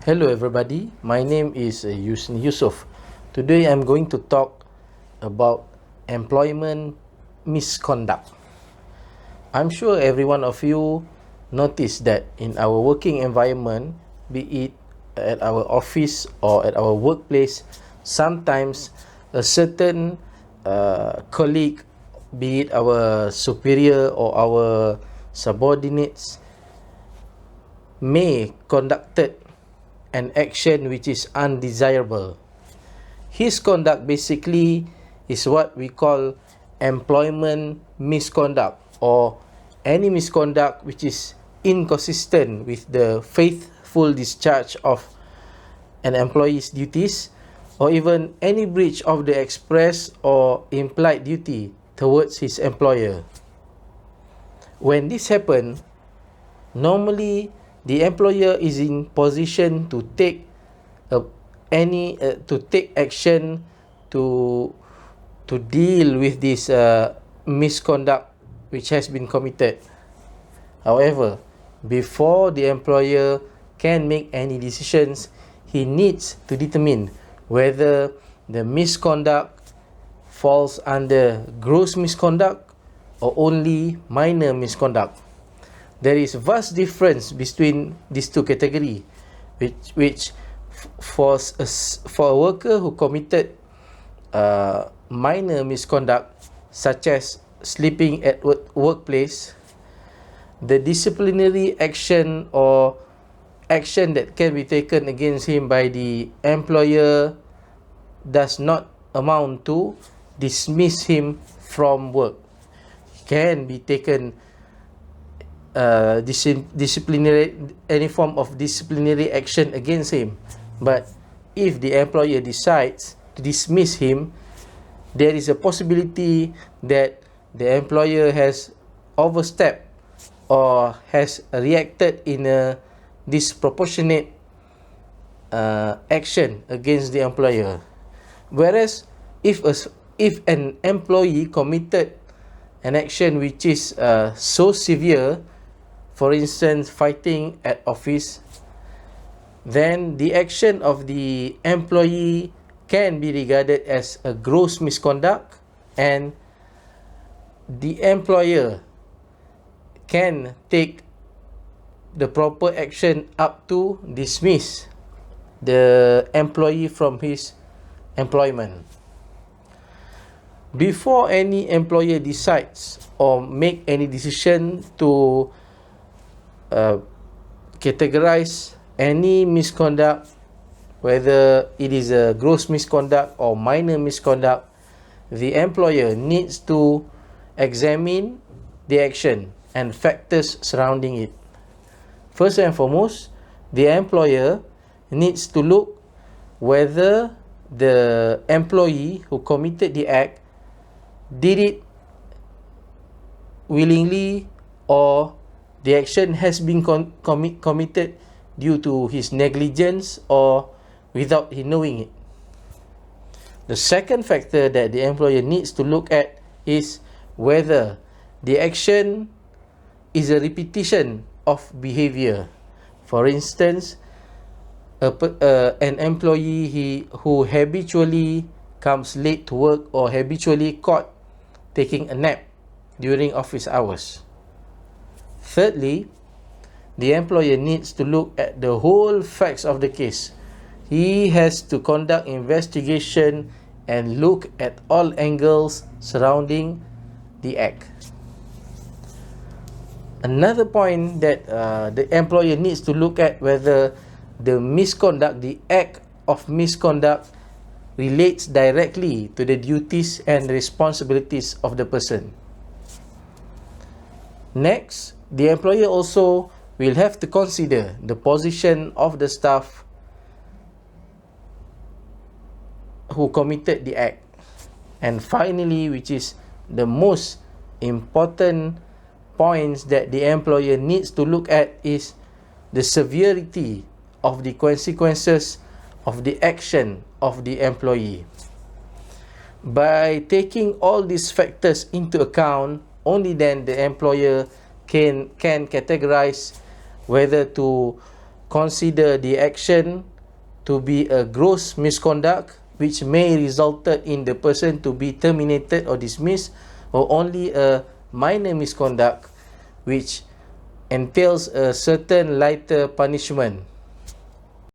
Hello everybody, my name is Yusuf. Today I'm going to talk about employment misconduct. I'm sure every one of you noticed that in our working environment, be it at our office or at our workplace, sometimes a certain colleague, be it our superior or our subordinates, may conducted an action which is undesirable. His conduct basically is what we call employment misconduct, or any misconduct which is inconsistent with the faithful discharge of an employee's duties, or even any breach of the express or implied duty towards his employer. When this happens, normally the employer is in position to take action to deal with this misconduct which has been committed. However, before the employer can make any decisions, he needs to determine whether the misconduct falls under gross misconduct or only minor misconduct. There is vast difference between these two categories, which for a worker who committed minor misconduct, such as sleeping at workplace, the disciplinary action or action that can be taken against him by the employer does not amount to dismiss him from work. Can be taken disciplinary, any form of disciplinary action against him, but if the employer decides to dismiss him, there is a possibility that the employer has overstepped or has reacted in a disproportionate action against the employer. Whereas if an employee committed an action which is so severe, for instance, fighting at office, then the action of the employee can be regarded as a gross misconduct, and the employer can take the proper action up to dismiss the employee from his employment. Before any employer decides or make any decision to categorize any misconduct, whether it is a gross misconduct or minor misconduct, the employer needs to examine the action and factors surrounding it. First and foremost, the employer needs to look whether the employee who committed the act did it willingly, or the action has been committed due to his negligence or without him knowing it. The second factor that the employer needs to look at is whether the action is a repetition of behavior. For instance, an employee who habitually comes late to work or habitually caught taking a nap during office hours. Thirdly, the employer needs to look at the whole facts of the case. He has to conduct investigation and look at all angles surrounding the act. Another point that the employer needs to look at whether the act of misconduct relates directly to the duties and responsibilities of the person. Next, the employer also will have to consider the position of the staff who committed the act. And finally, which is the most important points that the employer needs to look at, is the severity of the consequences of the action of the employee. By taking all these factors into account, only then the employer can categorize whether to consider the action to be a gross misconduct which may result in the person to be terminated or dismissed, or only a minor misconduct which entails a certain lighter punishment.